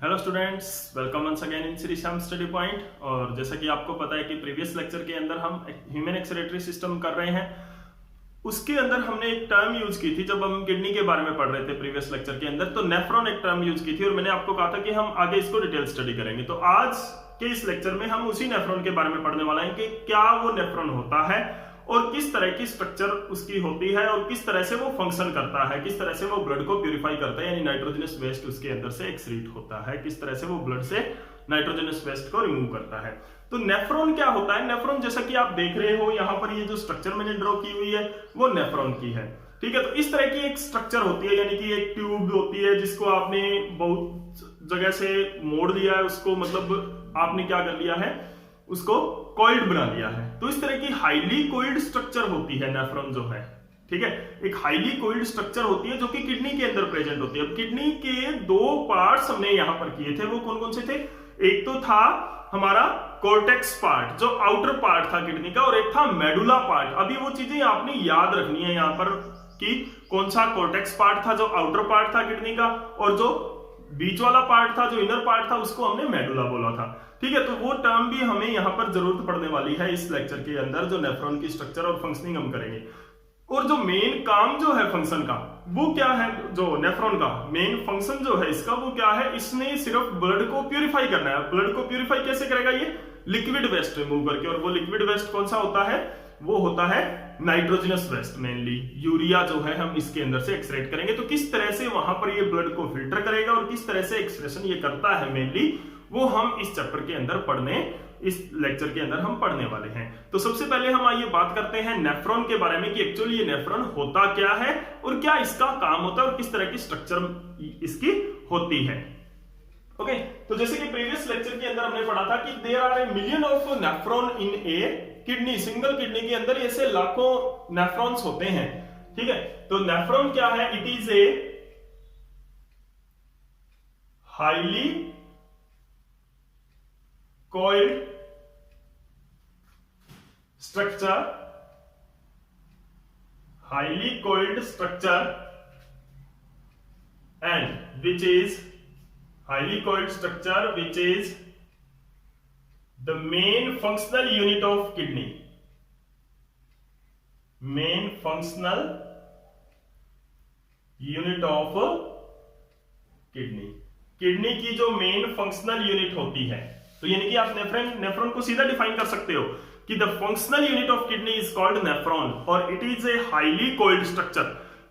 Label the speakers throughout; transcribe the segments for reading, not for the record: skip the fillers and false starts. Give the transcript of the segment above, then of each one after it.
Speaker 1: Hello students, welcome once again in Shri Shyam study point. और जैसा कि आपको पता है कि प्रीवियस लेक्चर के अंदर हम ह्यूमन एक्सक्रीटरी सिस्टम कर रहे हैं। उसके अंदर हमने एक टर्म यूज की थी जब हम किडनी के बारे में पढ़ रहे थे प्रीवियस लेक्चर के अंदर, तो नेफ्रॉन एक टर्म यूज की थी और मैंने आपको कहा था कि हम आगे इसको डिटेल स्टडी करेंगे। तो आज के इस लेक्चर में हम उसी नेफ्रॉन के बारे में पढ़ने वाले हैं कि क्या वो नेफ्रॉन होता है और किस तरह की स्ट्रक्चर उसकी होती है और किस तरह से वो फंक्शन करता है, किस तरह से वो ब्लड को प्यूरिफाई करता है, यानी नाइट्रोजनस वेस्ट उसके अंदर से एक्सक्रीट होता है, किस तरह से वो ब्लड से नाइट्रोजनस वेस्ट को रिमूव करता है। तो नेफ्रॉन क्या होता है? नेफ्रॉन जैसा कि आप देख रहे हो यहाँ पर, ये जो स्ट्रक्चर मैंने ड्रॉ की हुई है वो नेफ्रॉन की है। ठीक है, तो इस तरह की एक स्ट्रक्चर होती है, यानी कि एक ट्यूब होती है जिसको आपने बहुत जगह से मोड़ लिया है, उसको मतलब आपने क्या कर लिया है, उसको कॉइल्ड बना लिया है। तो इस तरह की हाईली कॉइल्ड स्ट्रक्चर होती है नेफ्रॉन जो है। ठीक है, एक हाईली कॉइल्ड स्ट्रक्चर होती है जो कि किडनी के अंदर प्रेजेंट होती है। अब किडनी के दो पार्ट्स हमने यहां पर किए थे, वो कौन कौन से थे? एक तो था हमारा कॉर्टेक्स पार्ट जो आउटर पार्ट था किडनी का, और एक था मेडुला पार्ट। अभी वो चीजें आपने याद रखनी है यहां पर कि कौन सा कॉर्टेक्स पार्ट था जो आउटर पार्ट था किडनी का, और जो बीच वाला पार्ट था जो इनर पार्ट था उसको हमने मेडुला बोला था। ठीक है, तो वो टर्म भी हमें यहां पर जरूरत पड़ने वाली है इस लेक्चर के अंदर, जो नेफ्रॉन की स्ट्रक्चर और फंक्शनिंग हम करेंगे। और जो मेन काम जो है फंक्शन का, वो क्या है? जो नेफ्रॉन का मेन फंक्शन जो है इसका, वो क्या है? इसने सिर्फ ब्लड को प्यूरिफाई करना है। ब्लड को प्यूरिफाई कैसे करेगा? ये लिक्विड वेस्ट रिमूव करके। और वो लिक्विड वेस्ट कौन सा होता है? वो होता है नाइट्रोजनस वेस्ट, मेनली यूरिया जो है हम इसके अंदर से एक्सट्रैक्ट करेंगे। तो किस तरह से वहां पर ये ब्लड को फिल्टर करेगा और किस तरह से एक्सप्रेशन ये करता है मेनली, वो हम इस चैप्टर के अंदर इस लेक्चर के अंदर हम पढ़ने वाले हैं। तो सबसे पहले हम आइए बात करते हैं नेफ्रॉन के बारे में कि एक्चुअली ये नेफ्रॉन होता क्या है और क्या इसका काम होता है और किस तरह की स्ट्रक्चर इसकी होती है। ओके, तो जैसे कि प्रीवियस लेक्चर के अंदर हमने पढ़ा था कि there are a million of nephron in a kidney. Single kidney के अंदर ऐसे लाखों नेफ्रॉन्स होते हैं। ठीक है, तो नेफ्रॉन क्या है? It is a highly coiled structure, highly coiled structure, and which is highly coiled structure which is the main functional unit of kidney. Main functional unit of kidney. Kidney की जो main functional unit होती है, तो यानी कि आप nephron को सीधा डिफाइन कर सकते हो कि the functional unit of kidney is called nephron, और it is a highly coiled structure.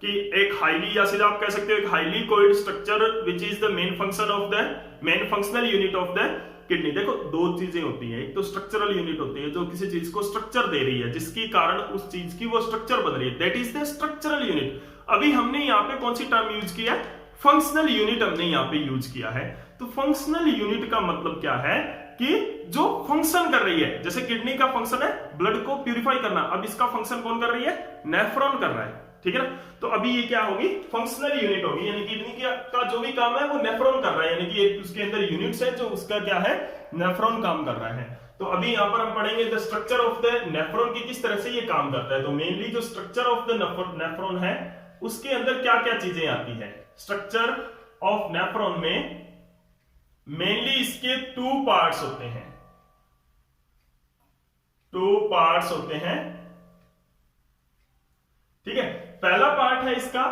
Speaker 1: कि एक हाईली, या सीधा आप कह सकते हो एक highly coiled structure which is the main function of the main functional unit of the kidney. देखो, दो चीजें होती है, एक तो स्ट्रक्चरल यूनिट होती है जो किसी चीज को स्ट्रक्चर दे रही है, जिसकी कारण उस चीज की वो स्ट्रक्चर बन रही है, that is the structural unit. अभी हमने यहाँ पे कौन सी टर्म यूज किया है? फंक्शनल यूनिट हमने यहाँ पे यूज किया है। तो फंक्शनल यूनिट का मतलब क्या है कि जो फंक्शन कर रही है, जैसे किडनी का फंक्शन है ब्लड को प्यूरिफाई करना, अब इसका फंक्शन कौन कर रही है? नेफ्रॉन कर रहा है। ठीक है ना, तो अभी ये क्या होगी? फंक्शनल यूनिट होगी, यानी किडनी का जो भी काम है वो नेफ्रॉन कर रहा है, यानी कि उसके अंदर यूनिट्स है जो उसका क्या है? नेफ्रॉन काम कर रहा है। तो अभी यहां पर हम पढ़ेंगे the structure of the nephron की किस तरह से ये काम करता है। तो मेनली जो स्ट्रक्चर ऑफ द नेफ्रॉन है उसके अंदर क्या क्या चीजें आती है? स्ट्रक्चर ऑफ नेफ्रॉन में मेनली इसके टू पार्ट्स होते हैं। टू पार्ट्स होते हैं। ठीक है, पहला पार्ट है इसका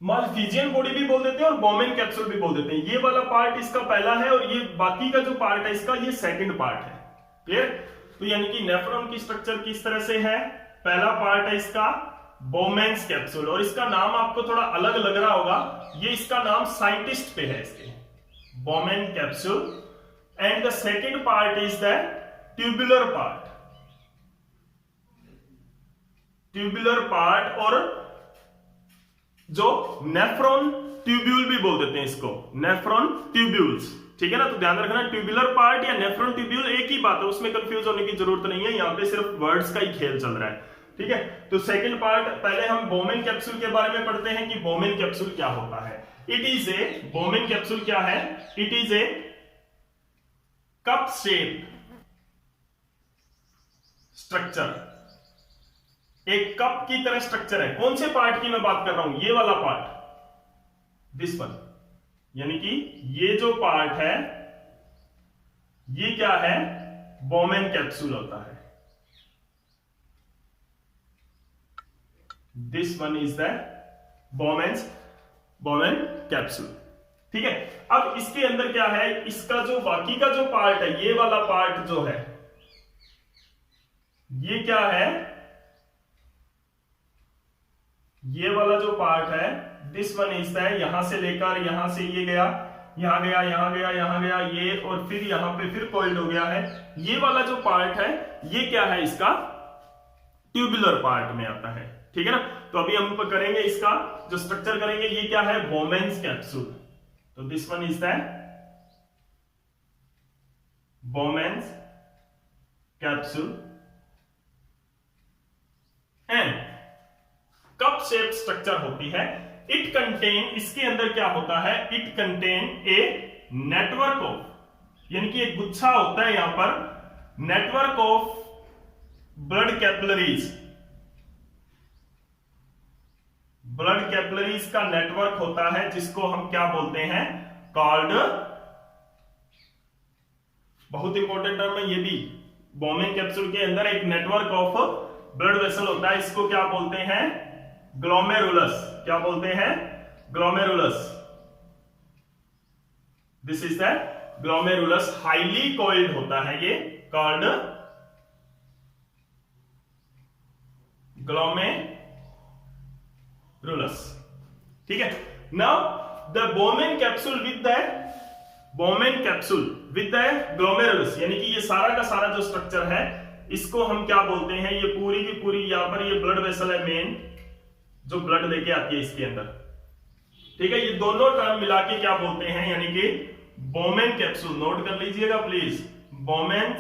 Speaker 1: मालफिजियन बॉडी भी बोल देते हैं और बोमेन कैप्सूल भी बोल देते हैं। ये वाला पार्ट इसका पहला है और ये बाकी का जो पार्ट है इसका ये सेकंड पार्ट है। क्लियर? तो यानी कि नेफ्रॉन की स्ट्रक्चर किस तरह से है? पहला पार्ट है इसका बोमेन्स कैप्सूल, और इसका नाम आपको थोड़ा अलग लग रहा होगा, ये इसका नाम साइंटिस्ट पे है इसके, Bowman capsule. And the second part is the tubular part. Tubular part, और जो नेफ्रॉन ट्यूब्यूल भी बोल देते हैं इसको, नेफ्रॉन ट्यूब्यूल्स। ठीक है ना, तो ध्यान रखना ट्यूबुलर पार्ट या नेफ्रॉन ट्यूब्यूल एक ही बात है, उसमें कंफ्यूज होने की जरूरत नहीं है, यहां पे सिर्फ वर्ड्स का ही खेल चल रहा है। ठीक है, तो सेकंड पार्ट, पहले हम बोमेन कैप्सूल के बारे में पढ़ते हैं कि बोमेन कैप्सूल क्या होता है। It is A, Bowman capsule क्या है? It is A cup shape structure, एक कप की तरह स्ट्रक्चर है। कौन से पार्ट की मैं बात कर रहा हूं? ये वाला पार्ट, दिस वन, यानी कि ये जो पार्ट है ये क्या है, बोमेन कैप्सूल होता है। This one is the Bowman capsule. ठीक है, अब इसके अंदर क्या है, इसका जो बाकी का जो पार्ट है, ये वाला पार्ट जो है ये क्या है, ये वाला जो पार्ट है दिस वन इज द, यहां से लेकर यहां से ये गया, यहां गया, यहां गया, यहां गया ये, और फिर यहां पे फिर कॉइल्ड हो गया है। ये वाला जो पार्ट है ये क्या है, इसका ट्यूबुलर पार्ट में आता है। ठीक है ना, तो अभी हम करेंगे इसका जो स्ट्रक्चर करेंगे, ये क्या है, बोमेन्स कैप्सूल। तो this one is the Bowman's capsule and cup shape structure होती है। इट कंटेन, इसके अंदर क्या होता है, it contain a network of, यानी कि एक गुच्छा होता है यहां पर, network of blood capillaries, blood capillaries का नेटवर्क होता है, जिसको हम क्या बोलते हैं, कॉल्ड, बहुत इंपॉर्टेंट टर्म है ये भी, बोमेन कैप्सूल के अंदर एक नेटवर्क ऑफ ब्लड वेसल होता है, इसको क्या बोलते हैं, ग्लोमेरुलस। क्या बोलते हैं, glomerulus. This is the glomerulus, highly coiled होता है ये, कॉल्ड ग्लोमेरुलस। ठीक है, now the Bowman capsule with the glomerulus, यानी कि ये सारा का सारा जो स्ट्रक्चर है इसको हम क्या बोलते हैं, ये पूरी की पूरी, यहां पर ये ब्लड वेसल है मेन, जो ब्लड लेके आती है इसके अंदर। ठीक है, ये दोनों टर्म मिला के क्या बोलते हैं, यानी कि बोमेन कैप्सूल। नोट कर लीजिएगा प्लीज, बोमेन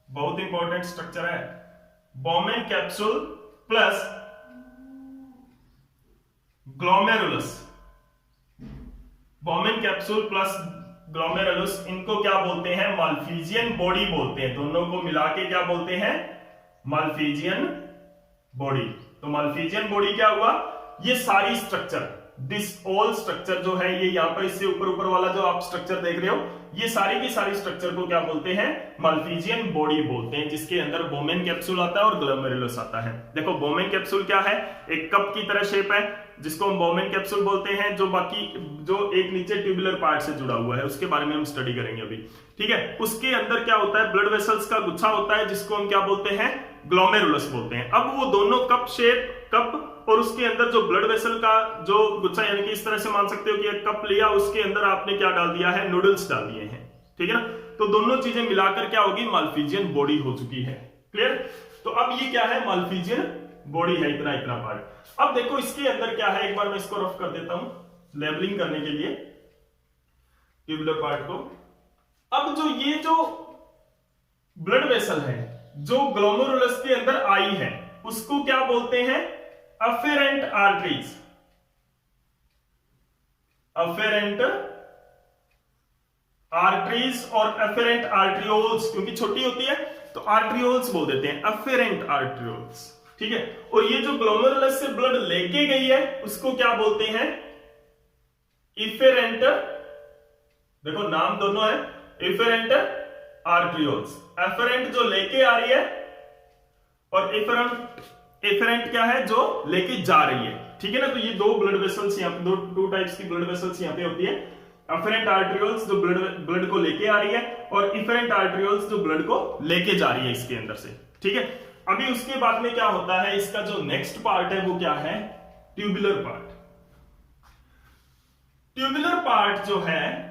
Speaker 1: बहुत इंपॉर्टेंट स्ट्रक्चर है, Bowman capsule plus glomerulus, Bowman capsule plus glomerulus, इनको क्या बोलते हैं, माल्फीजियन बॉडी बोलते हैं। दोनों को मिला के क्या बोलते हैं, माल्फीजियन बॉडी। तो माल्फीजियन बॉडी क्या हुआ, ये सारी स्ट्रक्चर, दिस ऑल स्ट्रक्चर जो है, ये यहां पर इससे ऊपर ऊपर वाला जो आप स्ट्रक्चर देख रहे हो, ये सारी की सारी स्ट्रक्चर को क्या बोलते हैं, माल्फीजियन बॉडी बोलते हैं, जिसके अंदर बोमेन कैप्सूल आता है और ग्लोमेरुलस आता है। देखो बोमेन कैप्सूल क्या है, एक कप की तरह शेप है, जिसको हम बोमेन कैप्सूल बोलते हैं, जो बाकी जो एक नीचे ट्यूबुलर पार्ट से जुड़ा हुआ है, उसके बारे में हम स्टडी करेंगे अभी। ठीक है, उसके अंदर क्या होता है, ब्लड वेसल्स का गुच्छा होता है, जिसको हम क्या बोलते हैं, ग्लोमेरुलस बोलते हैं। अब वो दोनों कप शेप, कप और उसके अंदर जो ब्लड वेसल का जो गुच्छा, यानी कि इस तरह से मान सकते हो कि एक कप लिया, उसके अंदर आपने क्या डाल दिया है, नूडल्स डाल दिए हैं। ठीक है ना, तो दोनों चीजें मिलाकर क्या होगी, माल्फीजियन बॉडी हो चुकी है। क्लियर, तो अब ये क्या है, माल्फीजियन बॉडी है, इतना इतना पार्ट। अब देखो इसके अंदर क्या है, एक बार मैं इसको रफ कर देता हूं लेबलिंग करने के लिए ट्यूबुलर पार्ट को। अब जो ये जो ब्लड वेसल है जो ग्लोमेरुलस के अंदर आई है, उसको क्या बोलते हैं, अफेरेंट आर्टरीज, अफेरेंट आर्टरीज और अफेरेंट आर्ट्रियोल्स, क्योंकि छोटी होती है तो आर्ट्रियोल्स बोल देते हैं, अफेरेंट आर्ट्रियोल्स। ठीक है, और ये जो ग्लोमेरुलस से ब्लड लेके गई है उसको क्या बोलते हैं, इफेरेंट, देखो नाम दोनों है, इफेरेंट आर्ट्रियोल्स। एफेरेंट जो लेके आ रही है और इफेरेंट क्या है, जो लेके जा रही है। ठीक है ना, तो ये दो ब्लड वेसल्स यहाँ पे, दो टाइप्स की ब्लड वेसल्स यहाँ पे होती है, अफेरेंट आर्ट्रियोल्स जो ब्लड को लेके आ रही है, और इफेरेंट आर्ट्रियोल्स जो ब्लड को लेके जा रही है इसके अंदर से। ठीक है, अभी उसके बाद में क्या होता है, इसका जो नेक्स्ट पार्ट है वो क्या है, ट्यूबुलर पार्ट। ट्यूबुलर पार्ट जो है,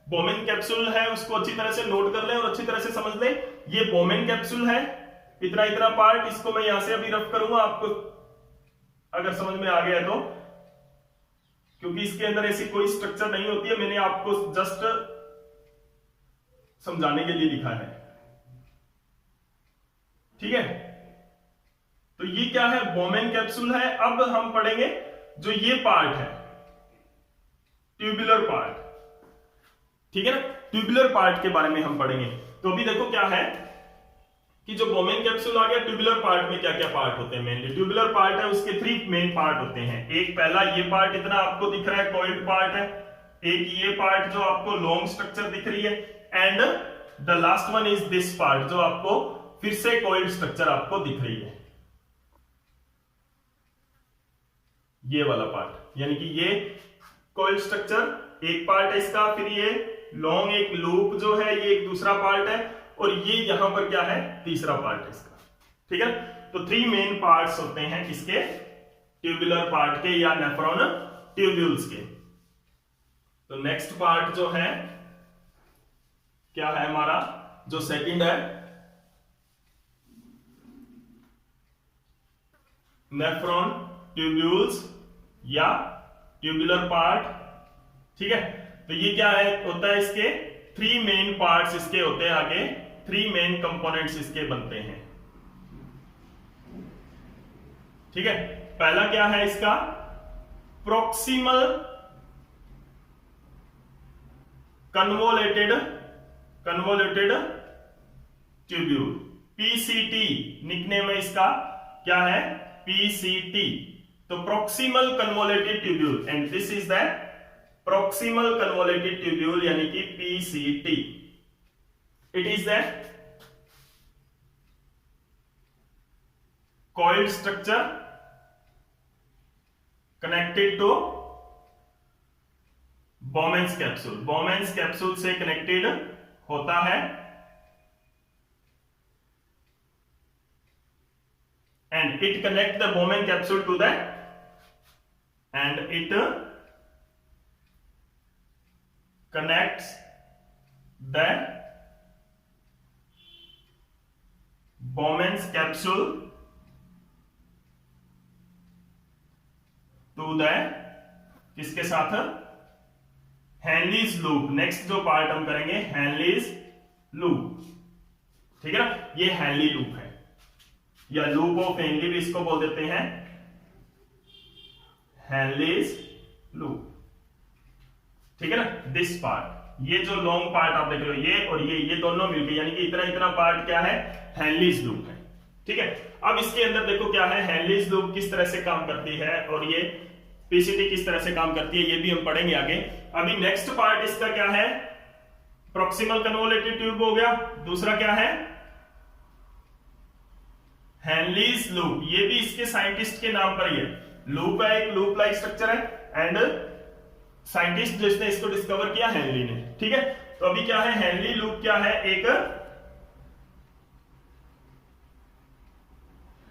Speaker 1: बोमेन कैप्सूल है, उसको अच्छी तरह से नोट कर ले और अच्छी तरह से समझ ले, ये बोमेन कैप्सूल है, इतना इतना पार्ट, इसको मैं यहां से अभी रफ करूंगा, आपको अगर समझ में आ गया तो, क्योंकि इसके अंदर ऐसी कोई स्ट्रक्चर नहीं होती है, मैंने आपको जस्ट समझाने के लिए लिखा है। ठीक है, तो ये क्या है, बोमेन कैप्सूल है। अब हम पढ़ेंगे जो ये पार्ट है, ट्यूबुलर पार्ट। ठीक है ना, ट्यूबुलर पार्ट के बारे में हम पढ़ेंगे। तो अभी देखो क्या है कि जो बोमेन कैप्सूल आ गया, ट्यूबुलर पार्ट में क्या क्या पार्ट होते हैं, मेनली ट्यूबुलर पार्ट है, उसके 3 मेन पार्ट होते हैं। एक पहला ये पार्ट इतना आपको दिख रहा है, कॉइल्ड पार्ट है, एक ये पार्ट जो आपको लॉन्ग स्ट्रक्चर दिख रही है, and the last one is this part जो आपको फिर से कॉइल्ड स्ट्रक्चर आपको दिख रही है, ये वाला पार्ट, यानी कि ये कॉइल्ड स्ट्रक्चर एक पार्ट है इसका, फिर ये लॉन्ग एक लूप जो है ये एक दूसरा पार्ट है, और ये यहां पर क्या है तीसरा पार्ट है इसका। ठीक है, तो 3 मेन पार्ट्स होते हैं इसके ट्यूबुलर पार्ट के या नेफ्रॉन ट्यूब्यूल्स के। तो नेक्स्ट पार्ट जो है क्या है हमारा, जो सेकंड है नेफ्रॉन ट्यूब्यूल्स या ट्यूबुलर पार्ट। ठीक है, तो ये क्या है होता है, इसके 3 मेन पार्ट्स इसके होते हैं, आगे 3 मेन कंपोनेंट्स इसके बनते हैं। ठीक है, पहला क्या है इसका proximal convoluted tubule, PCT nickname है इसका, क्या है पीसीटी। तो proximal convoluted tubule, and this is the proximal convoluted tubule यानी कि PCT. It is the coiled structure connected to Bowman's capsule, Bowman's capsule से कनेक्टेड होता है, and it connect the Bowman capsule to the, and it connects the Bowman's capsule to the किसके साथ, Henle's loop. Next जो part हम करेंगे हेनलीज loop. ठीक है ना, ये हेनली लूप है या लूप ऑफ हेनली भी इसको बोल देते हैं, हेनलीज लूप। ठीक है ना, दिस पार्ट, ये जो लॉन्ग पार्ट आप देख रहे हो ये और ये दोनों मिलकर यानी कि इतना इतना पार्ट क्या है, हेनलीज लूप है। ठीक है, अब इसके अंदर देखो क्या है, हेनलीज लूप किस तरह से काम करती है और ये पीसीटी किस तरह से काम करती है, ये भी हम पढ़ेंगे आगे। अभी नेक्स्ट पार्ट इसका क्या है, प्रोक्सिमल कन्वोलेटेड ट्यूब हो गया, दूसरा क्या है हेनलीज लूप, ये भी इसके साइंटिस्ट के नाम पर ही है, लूप है, एक लूप लाइक स्ट्रक्चर है, एंड साइंटिस्ट जिसने इसको डिस्कवर किया हेनली ने। ठीक है, तो अभी क्या है हेनली लूप क्या है, एक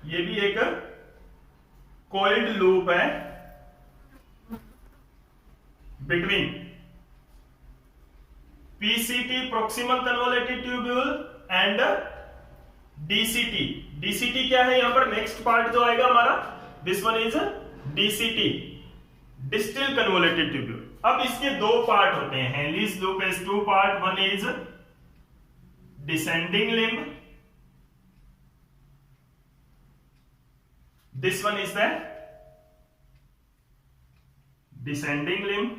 Speaker 1: ये भी एक कॉइल्ड लूप है between PCT proximal convoluted tubule and DCT. DCT क्या है, यहां पर नेक्स्ट पार्ट जो आएगा हमारा, this one is DCT, distal convoluted tubule. अब इसके 2 पार्ट होते हैं, Henle's loop is 2 part, one is descending limb, this one is the descending limb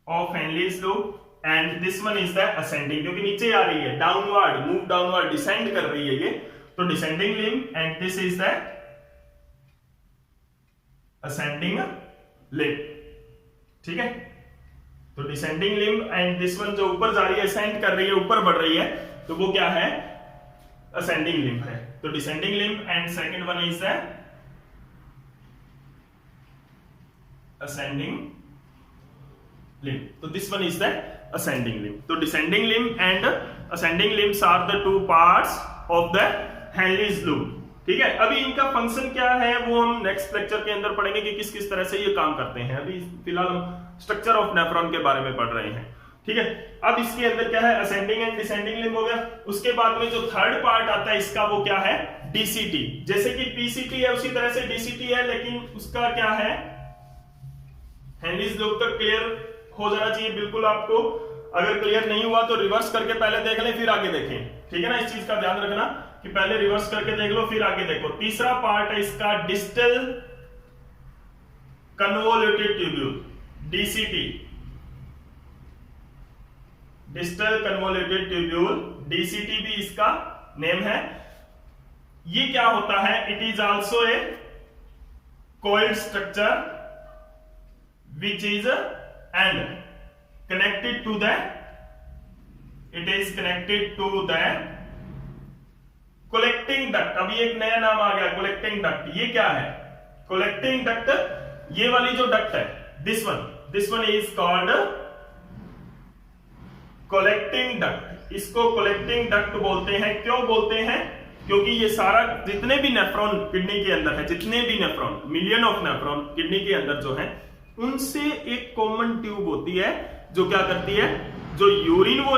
Speaker 1: of Henle's loop and this one is the ascending, क्योंकि नीचे आ रही है, downward, move downward, descend कर रही है ये, तो descending limb and this is the ascending limb. ठीक है, तो descending limb and this one जो ऊपर जा रही है, असेंड कर रही है, ऊपर बढ़ रही है, तो वो क्या है असेंडिंग लिम्ब है। तो descending limb and second one is the ascending limb, तो this one is the ascending limb. तो descending limb and ascending limbs are the 2 parts of the Henle's loop. ठीक है, अभी इनका फंक्शन क्या है वो हम नेक्स्ट लेक्चर के अंदर पढ़ेंगे कि किस किस तरह से ये काम करते हैं। अभी फिलहाल हम स्ट्रक्चर ऑफ नेफ्रॉन के बारे में पढ़ रहे हैं। ठीक है, अब इसके अंदर क्या है असेंडिंग एंड डिसेंडिंग लिम्ब हो गया। उसके बाद में जो थर्ड पार्ट आता है इसका वो क्या है डीसीटी। जैसे कि पीसीटी है उसी तरह से डीसीटी है, लेकिन उसका क्या है हेनलीज लूप तक क्लियर हो जाना चाहिए बिल्कुल आपको। अगर क्लियर नहीं हुआ तो रिवर्स करके पहले देख लें फिर आगे देखें। ठीक है ना, इस चीज का ध्यान रखना कि पहले रिवर्स करके देख लो फिर आगे देखो। तीसरा पार्ट है इसका distal convoluted tubule, DCT, distal convoluted tubule, DCT भी इसका नेम है। ये क्या होता है, it is also a coiled structure which is and connected to the collecting duct। अभी एक नया नाम आ गया collecting duct। ये क्या है collecting duct? ये वाली जो duct है this one is called collecting duct। इसको collecting duct बोलते हैं। क्यों बोलते हैं? क्योंकि ये सारा जितने भी नेफ्रॉन किडनी के अंदर है, जितने भी nephron, million of nephron kidney के अंदर जो है, उनसे एक कॉमन ट्यूब होती है जो क्या करती है, जो यूरिन वो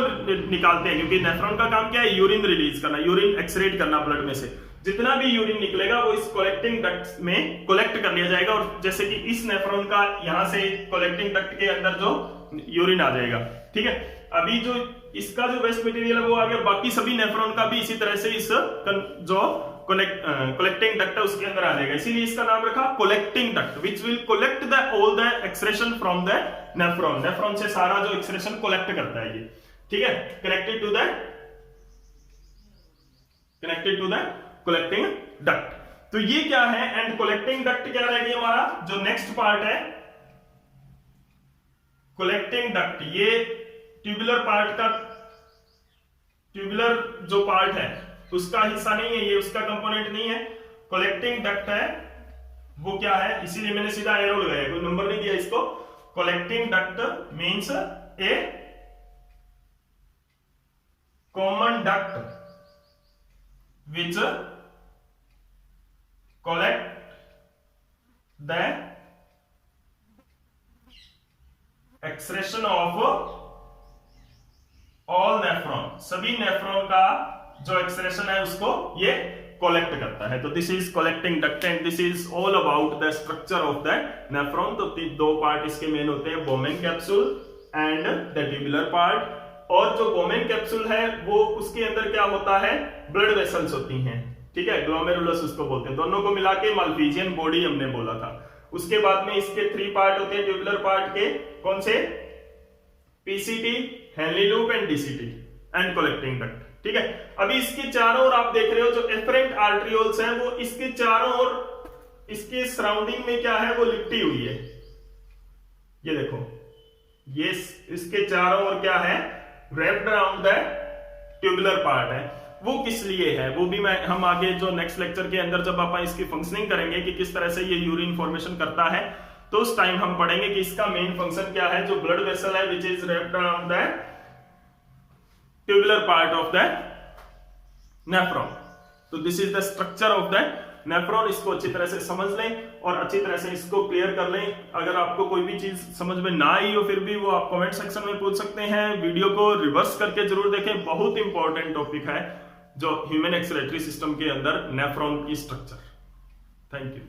Speaker 1: निकालते हैं। क्योंकि नेफ्रॉन का काम क्या है, यूरिन रिलीज करना, यूरिन एक्सक्रीट करना ब्लड में से। जितना भी यूरिन निकलेगा वो इस कलेक्टिंग डक्ट में कलेक्ट कर लिया जाएगा। और जैसे कि इस नेफ्रॉन का यहां से कलेक्टिंग डक्ट के अंदर जो यूरिन आ जाएगा, ठीक है। अभी जो इसका जो वेस्ट मटेरियल है वो आ गया, बाकी सभी नेफ्रॉन का भी इसी तरह से इस जो कलेक्टिंग डक्ट है उसके अंदर आ जाएगा। इसीलिए इसका नाम रखा collecting duct, which will collect the all the excretion from the nephron. Nephron से सारा जो एक्सक्रीशन कलेक्ट करता है ये, ठीक है, connected to the collecting duct. तो ये क्या है, एंड कलेक्टिंग डक्ट क्या रहेगी हमारा जो नेक्स्ट पार्ट है कलेक्टिंग डक्ट। ये ट्यूबुलर पार्ट का, ट्यूबुलर जो पार्ट है उसका हिस्सा नहीं है, ये उसका कंपोनेंट नहीं है। कलेक्टिंग डक्ट है वो क्या है, इसीलिए मैंने सीधा एरो लगाया, कोई नंबर नहीं दिया इसको। Collecting duct means A common duct which collect the excretion of all nephron। सभी नेफ्रॉन का जो एक्सक्रेशन है उसको ये कलेक्ट करता है। तो this is collecting duct and this is all about the structure of the nephron. तो दो पार्ट इसके मेन होते हैं, Bowman capsule and the tubular part. और जो बोमेन कैप्सूल है वो उसके अंदर क्या होता है, ब्लड वेसल्स होती हैं, ठीक है, ग्लोमेरुलस उसको बोलते हैं। दोनों को मिला के माल्पीजियन बॉडी हमने बोला था। उसके बाद में इसके 3 पार्ट होते हैं ट्यूबुलर पार्ट के, कौन से, PCT, Henley loop and DCT and collecting duct, ठीक है। अभी इसके चारों ओर आप देख रहे हो जो एफरेंट आर्टरियोल्स हैं वो इसके चारों ओर, इसके सराउंडिंग में क्या है वो लिपटी हुई है। ये देखो, ये इसके चारों ओर क्या है, wrapped around the tubular part है। वो किस लिए है वो भी हम आगे जो नेक्स्ट लेक्चर के अंदर जब आप इसकी फंक्शनिंग करेंगे कि किस तरह से ये यूरिन फॉर्मेशन करता है, तो उस टाइम हम पढ़ेंगे कि इसका मेन फंक्शन क्या है। जो ब्लड वेसल है which is wrapped around the tubular part of the nephron। तो this is the structure of the nephron. इसको अच्छी तरह से समझ लें और अच्छी तरह से इसको क्लियर कर लें। अगर आपको कोई भी चीज समझ में ना आई हो फिर भी वो आप कमेंट सेक्शन में पूछ सकते हैं। वीडियो को रिवर्स करके जरूर देखें, बहुत इंपॉर्टेंट टॉपिक है जो ह्यूमन एक्सक्रीटरी सिस्टम के अंदर नेफ्रॉन की स्ट्रक्चर। Thank you.